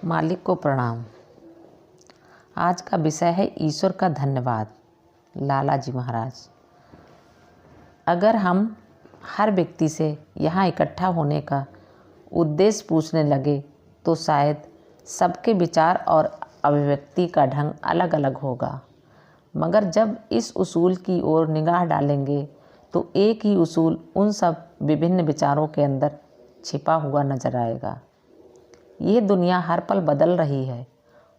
मालिक को प्रणाम। आज का विषय है ईश्वर का धन्यवाद। लाला जी महाराज। अगर हम हर व्यक्ति से यहाँ इकट्ठा होने का उद्देश्य पूछने लगे तो शायद सबके विचार और अभिव्यक्ति का ढंग अलग अलग होगा, मगर जब इस उसूल की ओर निगाह डालेंगे तो एक ही उसूल उन सब विभिन्न विचारों के अंदर छिपा हुआ नजर आएगा। ये दुनिया हर पल बदल रही है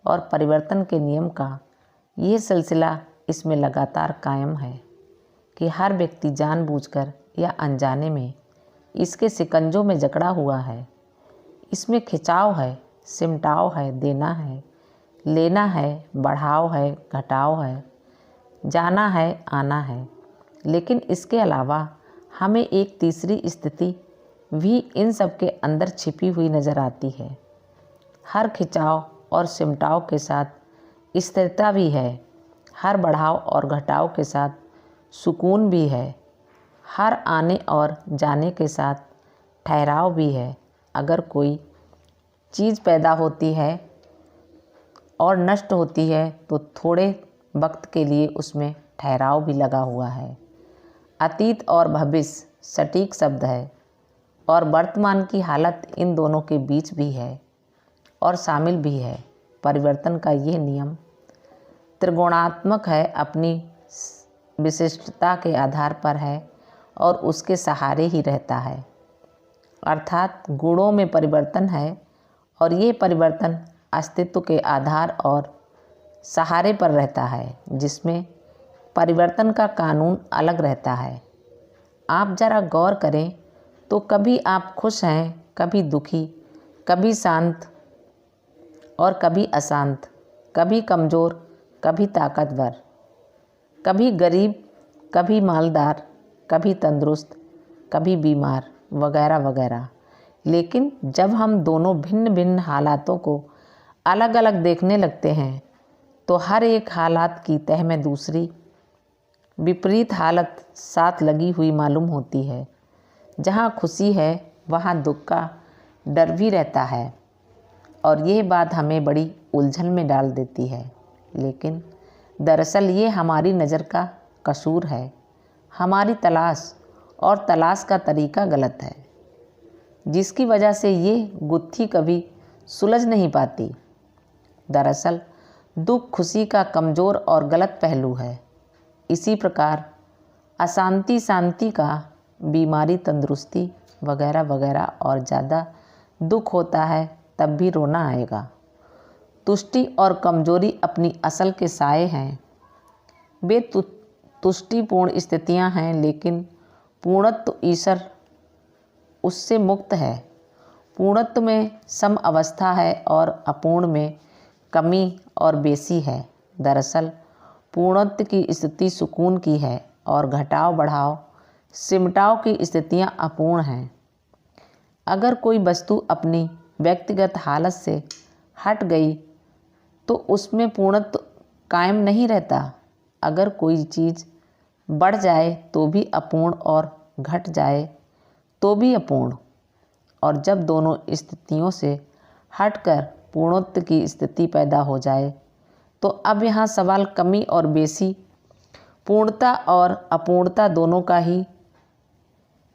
और परिवर्तन के नियम का ये सिलसिला इसमें लगातार कायम है कि हर व्यक्ति जानबूझकर या अनजाने में इसके शिकंजों में जकड़ा हुआ है। इसमें खिंचाव है, सिमटाव है, देना है, लेना है, बढ़ाव है, घटाव है, जाना है, आना है। लेकिन इसके अलावा हमें एक तीसरी स्थिति भी इन सब के अंदर छिपी हुई नज़र आती है। हर खिंचाव और सिमटाव के साथ स्थिरता भी है, हर बढ़ाव और घटाव के साथ सुकून भी है, हर आने और जाने के साथ ठहराव भी है। अगर कोई चीज़ पैदा होती है और नष्ट होती है तो थोड़े वक्त के लिए उसमें ठहराव भी लगा हुआ है। अतीत और भविष्य सटीक शब्द है और वर्तमान की हालत इन दोनों के बीच भी है और शामिल भी है। परिवर्तन का यह नियम त्रिगुणात्मक है, अपनी विशिष्टता के आधार पर है और उसके सहारे ही रहता है। अर्थात गुणों में परिवर्तन है और ये परिवर्तन अस्तित्व के आधार और सहारे पर रहता है, जिसमें परिवर्तन का कानून अलग रहता है। आप जरा गौर करें तो कभी आप खुश हैं, कभी दुखी, कभी शांत और कभी अशांत, कभी कमज़ोर, कभी ताकतवर, कभी गरीब, कभी मालदार, कभी तंदुरुस्त, कभी बीमार, वगैरह वगैरह। लेकिन जब हम दोनों भिन्न भिन्न हालातों को अलग अलग देखने लगते हैं तो हर एक हालात की तह में दूसरी विपरीत हालत साथ लगी हुई मालूम होती है। जहाँ खुशी है वहाँ दुख का डर भी रहता है और यह बात हमें बड़ी उलझन में डाल देती है। लेकिन दरअसल ये हमारी नज़र का कसूर है। हमारी तलाश और तलाश का तरीका गलत है, जिसकी वजह से ये गुत्थी कभी सुलझ नहीं पाती। दरअसल दुख खुशी का कमज़ोर और गलत पहलू है। इसी प्रकार अशांति शांति का, बीमारी तंदुरुस्ती, वगैरह वगैरह। और ज़्यादा दुख होता है तब भी रोना आएगा। तुष्टि और कमजोरी अपनी असल के साए हैं। वे तुष्टिपूर्ण स्थितियां हैं, लेकिन पूर्णत्व ईश्वर उससे मुक्त है। पूर्णत्व में सम अवस्था है और अपूर्ण में कमी और बेसी है। दरअसल पूर्णत्व की स्थिति सुकून की है और घटाव बढ़ाव सिमटाव की स्थितियां अपूर्ण हैं। अगर कोई वस्तु अपनी व्यक्तिगत हालत से हट गई तो उसमें पूर्णत्व कायम नहीं रहता। अगर कोई चीज़ बढ़ जाए तो भी अपूर्ण और घट जाए तो भी अपूर्ण। और जब दोनों स्थितियों से हटकर पूर्णत्व की स्थिति पैदा हो जाए तो अब यहाँ सवाल कमी और बेसी, पूर्णता और अपूर्णता दोनों का ही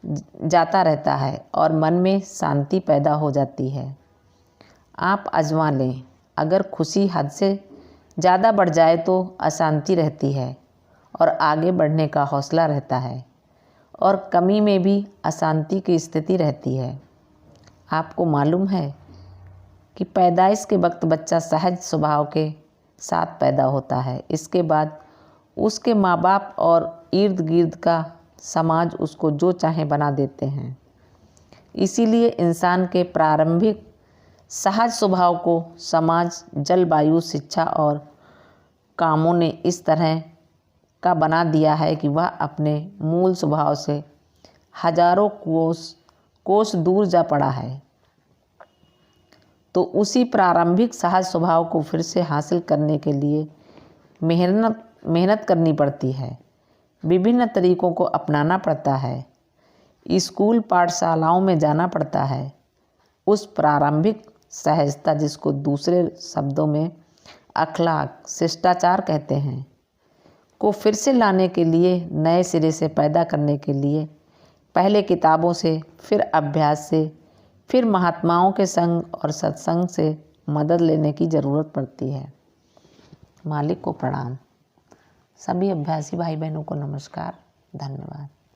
जाता रहता है और मन में शांति पैदा हो जाती है। आप आजमा लें, अगर खुशी हद से ज़्यादा बढ़ जाए तो अशांति रहती है और आगे बढ़ने का हौसला रहता है, और कमी में भी अशांति की स्थिति रहती है। आपको मालूम है कि पैदाइश के वक्त बच्चा सहज स्वभाव के साथ पैदा होता है। इसके बाद उसके माँ बाप और इर्द गिर्द का समाज उसको जो चाहे बना देते हैं। इसीलिए इंसान के प्रारंभिक सहज स्वभाव को समाज, जलवायु, शिक्षा और कामों ने इस तरह का बना दिया है कि वह अपने मूल स्वभाव से हजारों कोस दूर जा पड़ा है। तो उसी प्रारंभिक सहज स्वभाव को फिर से हासिल करने के लिए मेहनत करनी पड़ती है। विभिन्न तरीकों को अपनाना पड़ता है। स्कूल पाठशालाओं में जाना पड़ता है। उस प्रारंभिक सहजता, जिसको दूसरे शब्दों में अखलाक, शिष्टाचार कहते हैं, को फिर से लाने के लिए, नए सिरे से पैदा करने के लिए पहले किताबों से, फिर अभ्यास से, फिर महात्माओं के संग और सत्संग से मदद लेने की ज़रूरत पड़ती है। मालिक को प्रणाम। सभी अभ्यासी भाई बहनों को नमस्कार। धन्यवाद।